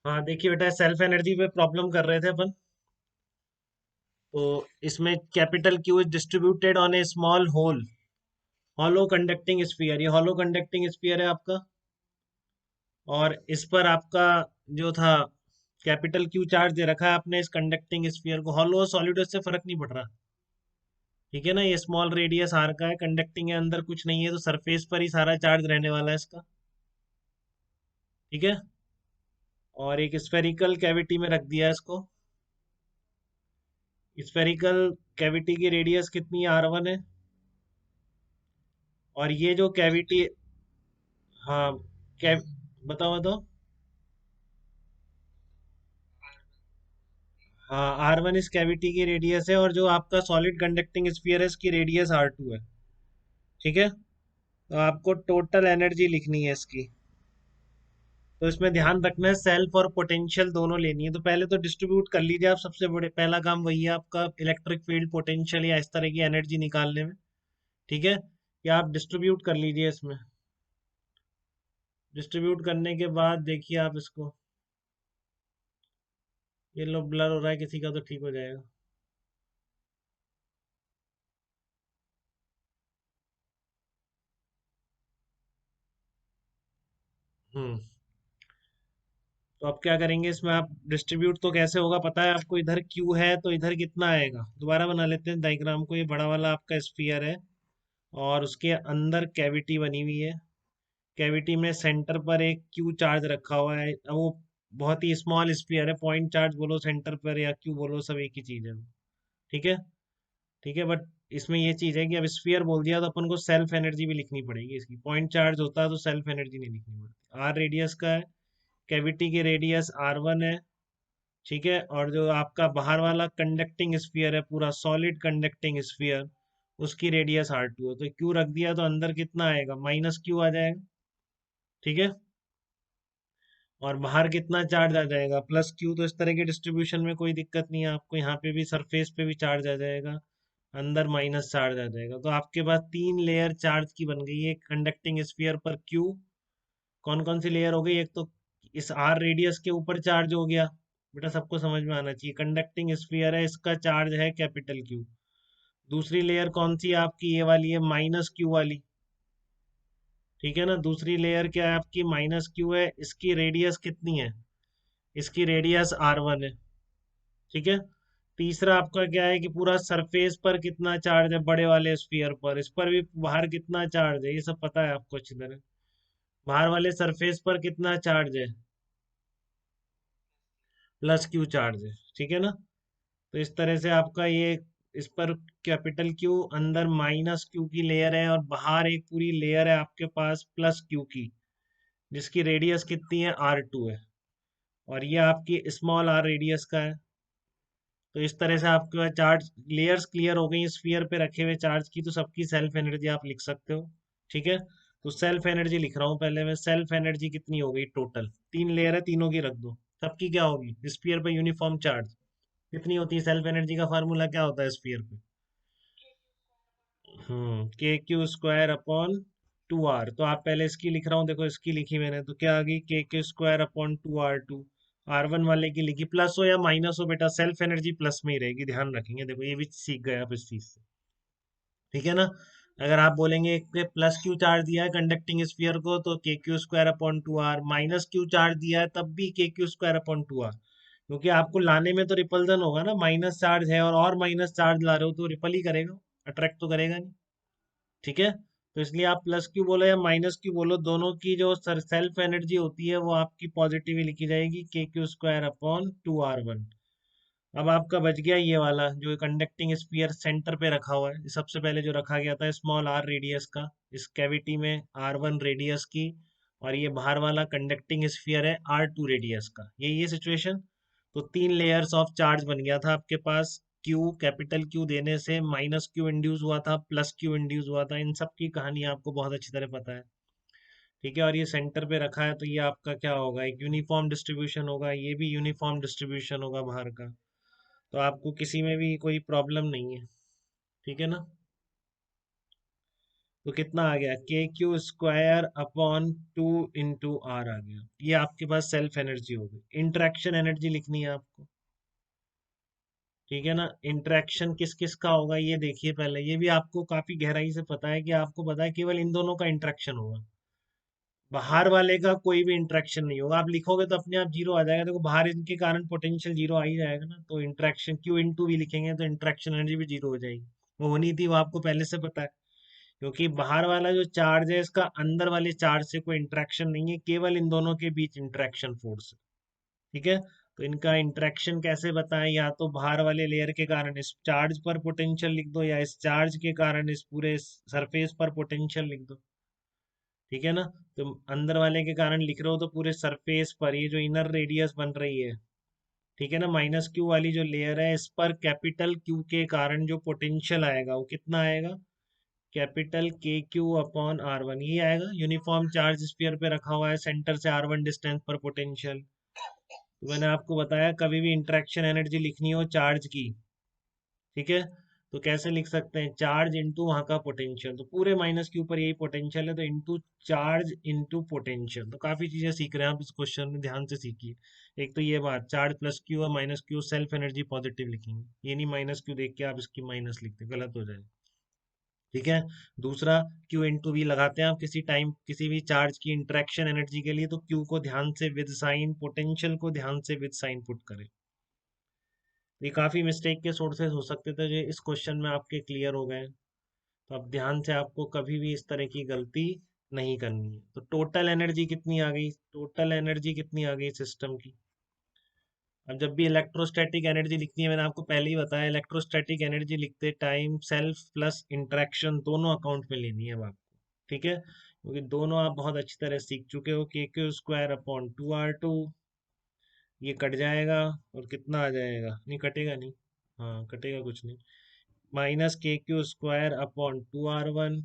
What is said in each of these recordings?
हाँ देखिए बेटा, सेल्फ एनर्जी पे प्रॉब्लम कर रहे थे अपन। तो इसमें capital Q is distributed on a small whole hollow conducting sphere. ये हॉलो कंडक्टिंग स्फीयर है आपका, और इस पर आपका जो था कैपिटल क्यू चार्ज दे रखा है आपने इस कंडक्टिंग स्फीयर को। हॉलो सॉलिड उससे फर्क नहीं पड़ रहा, ठीक है ना। ये स्मॉल रेडियस आर का है, कंडक्टिंग है, अंदर कुछ नहीं है, तो सरफेस पर ही सारा चार्ज रहने वाला है इसका, ठीक है। और एक स्फेरिकल कैविटी में रख दिया इसको। स्फेरिकल कैविटी की रेडियस कितनी है, R1 है। और ये जो कैविटी, हाँ, कैव बताओ बताओ। हाँ, R1 इस कैविटी की रेडियस है, और जो आपका सॉलिड कंडक्टिंग स्फीयर है इसकी रेडियस R2 है, ठीक है। तो आपको टोटल एनर्जी लिखनी है इसकी। तो इसमें ध्यान रखना है सेल्फ और पोटेंशियल दोनों लेनी है। तो पहले तो डिस्ट्रीब्यूट कर लीजिए आप, सबसे बड़े पहला काम वही है आपका, इलेक्ट्रिक फील्ड पोटेंशियल या इस तरह की एनर्जी निकालने में, ठीक है। या आप डिस्ट्रीब्यूट कर लीजिए इसमें। डिस्ट्रीब्यूट करने के बाद देखिए आप इसको, ये लो ब्लर हो रहा है किसी का, तो ठीक हो जाएगा। हम्म। तो अब क्या करेंगे इसमें, आप डिस्ट्रीब्यूट तो कैसे होगा पता है आपको। इधर क्यू है तो इधर कितना आएगा, दोबारा बना लेते हैं डायग्राम को। ये बड़ा वाला आपका स्फीयर है, और उसके अंदर कैविटी बनी हुई है। कैविटी में सेंटर पर एक क्यू चार्ज रखा हुआ है। अब वो बहुत ही स्मॉल स्फीयर है, पॉइंट चार्ज बोलो सेंटर पर या क्यू बोलो, सब एक ही चीज है वो, ठीक है। ठीक है, बट इसमें ये चीज है कि अब स्फीयर बोल दिया तो अपन को सेल्फ एनर्जी भी लिखनी पड़ेगी इसकी। पॉइंट चार्ज होता है तो सेल्फ एनर्जी नहीं लिखनी पड़ती। आर रेडियस का है, कैविटी की रेडियस R1 है, ठीक है। और जो आपका बाहर वाला कंडक्टिंग स्फीयर है, पूरा सॉलिड कंडक्टिंग स्फीयर, उसकी रेडियस R2 है। तो क्यू रख दिया तो अंदर कितना आएगा, माइनस क्यू आ जाएगा, ठीक है। और बाहर कितना चार्ज आ जाएगा, प्लस क्यू। तो इस तरह के डिस्ट्रीब्यूशन में कोई दिक्कत नहीं है आपको, यहाँ पे भी सरफेस पे भी चार्ज आ जाएगा, अंदर माइनस चार्ज आ जाएगा। तो आपके पास तीन लेयर चार्ज की बन गई है कंडक्टिंग स्फीयर पर क्यू। कौन कौन सी लेयर हो गई, एक तो इस आर रेडियस के ऊपर चार्ज हो गया, बेटा सबको समझ में आना चाहिए, कंडक्टिंग स्फीयर है, इसका चार्ज है कैपिटल क्यू। दूसरी लेयर कौन सी है आपकी, ये वाली है, माइनस क्यू वाली, ठीक है ना। दूसरी लेयर क्या है आपकी, माइनस क्यू है, इसकी रेडियस कितनी है, इसकी रेडियस R1 है, ठीक है। तीसरा आपका क्या है कि पूरा सरफेस पर कितना चार्ज है, बड़े वाले स्फीयर पर, इस पर भी बाहर कितना चार्ज है, ये सब पता है आपको अच्छी तरह। बाहर वाले सरफेस पर कितना चार्ज है, प्लस क्यू चार्ज है, ठीक है ना। तो इस तरह से आपका ये, इस पर कैपिटल क्यू, अंदर माइनस क्यू की लेयर है, और बाहर एक पूरी लेयर है आपके पास प्लस क्यू की, जिसकी रेडियस कितनी है, R2 है। और ये आपकी स्मॉल आर रेडियस का है। तो इस तरह से आपके पास चार्ज लेयर्स क्लियर हो गई स्फीयर पे रखे हुए चार्ज की, तो सबकी सेल्फ एनर्जी आप लिख सकते हो, ठीक है। तो सेल्फ एनर्जी लिख रहा हूँ पहले मैं। सेल्फ एनर्जी कितनी हो गई टोटल, तीन लेयर है, तीनों की रख दो, सबकी क्या होगी, स्फीयर पे यूनिफॉर्म चार्ज कितनी होती है। सेल्फ एनर्जी का फार्मूला क्या होता है स्फीयर पे, KQ² अपॉन 2R। तो आप पहले इसकी लिख रहा हूँ, देखो इसकी लिखी मैंने, तो क्या आ गई, KQ² अपॉन 2R2। R1 वाले की लिखी, प्लस हो या माइनस हो बेटा, सेल्फ एनर्जी प्लस में ही रहेगी, ध्यान रखेंगे। देखो ये भी सीख गए आप इस चीज से, ठीक है ना। अगर आप बोलेंगे कि प्लस क्यू चार्ज दिया है कंडक्टिंग स्फीयर को, तो KQ² upon 2R। Minus Q charge दिया है तब भी KQ² अपॉन 2R, क्योंकि आपको लाने में तो रिपल्जन होगा ना, माइनस चार्ज है और माइनस चार्ज ला रहे हो तो रिपल ही करेगा, अट्रैक्ट तो करेगा नहीं, ठीक है। तो इसलिए आप प्लस क्यू बोलो या माइनस क्यू बोलो, दोनों की जो सेल्फ एनर्जी होती है वो आपकी पॉजिटिव ही लिखी जाएगी, KQ² अपॉन 2R1। अब आपका बच गया ये वाला जो कंडक्टिंग स्फीयर सेंटर पे रखा हुआ है। सबसे पहले जो रखा गया था स्मॉल आर रेडियस का, इस कैविटी में R1 रेडियस की, और ये बाहर वाला कंडक्टिंग स्फीयर है R2 रेडियस का, ये सिचुएशन। तो तीन लेयर्स ऑफ चार्ज बन गया था आपके पास। क्यू, कैपिटल क्यू देने से माइनस क्यू इंड्यूस हुआ था, प्लस क्यू इंड्यूस हुआ था, इन सब की कहानी आपको बहुत अच्छी तरह पता है, ठीक है। और ये सेंटर पे रखा है, तो ये आपका क्या होगा, एक यूनिफॉर्म डिस्ट्रीब्यूशन होगा, ये भी यूनिफॉर्म डिस्ट्रीब्यूशन होगा बाहर का। तो आपको किसी में भी कोई प्रॉब्लम नहीं है, ठीक है ना। तो कितना आ गया, KQ² अपॉन 2 × R आ गया। ये आपके पास सेल्फ एनर्जी हो गई। इंटरेक्शन एनर्जी लिखनी है आपको, ठीक है ना। इंटरेक्शन किस किस का होगा ये देखिए पहले, ये भी आपको काफी गहराई से पता है कि आपको पता है केवल इन दोनों का इंटरेक्शन होगा, बाहर वाले का कोई भी इंटरेक्शन नहीं होगा। आप लिखोगे तो अपने आप जीरो आ जाएगा, देखो बाहर इनके कारण पोटेंशियल जीरो आ ही जाएगा ना, तो इंटरेक्शन Q × भी लिखेंगे तो इंटरेक्शन एनर्जी भी जीरो हो जाएगी। वो होनी थी, वो आपको पहले से पता है, क्योंकि बाहर वाला जो चार्ज है इसका अंदर वाले चार्ज से कोई इंटरेक्शन नहीं है, केवल इन दोनों के बीच इंटरेक्शन फोर्स है, ठीक है। तो इनका इंटरेक्शन कैसे बताएं, या तो बाहर वाले लेयर के कारण इस चार्ज पर पोटेंशियल लिख दो, या इस चार्ज के कारण इस पूरे सरफेस पर पोटेंशियल लिख दो, ठीक है ना। तो अंदर वाले के कारण लिख रहे हो तो पूरे सरफेस पर ये जो इनर रेडियस बन रही है, ठीक है ना, -Q वाली जो लेयर है इस पर कैपिटल Q के कारण जो पोटेंशियल आएगा वो कितना आएगा, कैपिटल KQ/R1 ये आएगा। यूनिफॉर्म चार्ज स्फीयर पे रखा हुआ है, सेंटर से R1 डिस्टेंस पर पोटेंशियल। तो मैंने आपको बताया कभी भी इंटरेक्शन एनर्जी लिखनी हो चार्ज की, ठीक है, तो कैसे लिख सकते हैं, चार्ज इंटू वहाँ का पोटेंशियल, तो पूरे -Q पर यही पोटेंशियल है, तो इंटू चार्ज इंटू पोटेंशियल। तो काफी चीजें सीख रहे हैं आप इस क्वेश्चन में, ध्यान से सीखिए। एक तो ये बात, चार्ज +Q और -Q सेल्फ एनर्जी पॉजिटिव लिखेंगे, ये नहीं -Q देख के आप इसकी माइनस लिखते, गलत हो जाए, ठीक है। दूसरा, Q × V लगाते हैं आप किसी टाइम किसी भी चार्ज की इंटरेक्शन एनर्जी के लिए, तो Q को ध्यान से विद साइन, पोटेंशियल को ध्यान से विद साइन पुट करें। ये काफी मिस्टेक के सोर्सेज हो सकते थे जो इस क्वेश्चन में आपके क्लियर हो गए, तो अब ध्यान से, आपको कभी भी इस तरह की गलती नहीं करनी है। तो टोटल एनर्जी कितनी आ गई, टोटल एनर्जी कितनी आ गई सिस्टम की। अब जब भी इलेक्ट्रोस्टैटिक एनर्जी लिखनी है, मैंने आपको पहले ही बताया, इलेक्ट्रोस्टैटिक एनर्जी लिखते टाइम सेल्फ प्लस इंटरेक्शन दोनों अकाउंट में लेनी है अब आपको, ठीक है, क्योंकि दोनों आप बहुत अच्छी तरह सीख चुके हो। KQ²/2R2 ये कट जाएगा, और कितना आ जाएगा, नहीं कटेगा नहीं, हाँ कटेगा कुछ नहीं, -KQ²/2R1।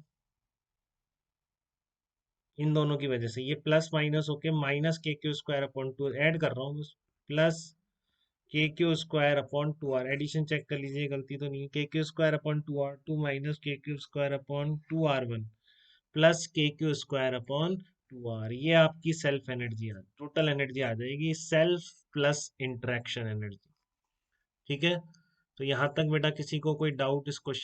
इन दोनों की वजह से ये प्लस माइनस होके -KQ²/2 ऐड कर रहा हूँ बस, प्लस KQ²/2R, एडिशन चेक कर लीजिए, गलती तो नहीं है। KQ²/2R2 -KQ²/2R1 प्लस KQ²/2R, ये आपकी सेल्फ एनर्जी आ, टोटल एनर्जी आ जाएगी, सेल्फ प्लस इंटरेक्शन एनर्जी, ठीक है। तो यहाँ तक बेटा किसी को कोई डाउट इस क्वेश्चन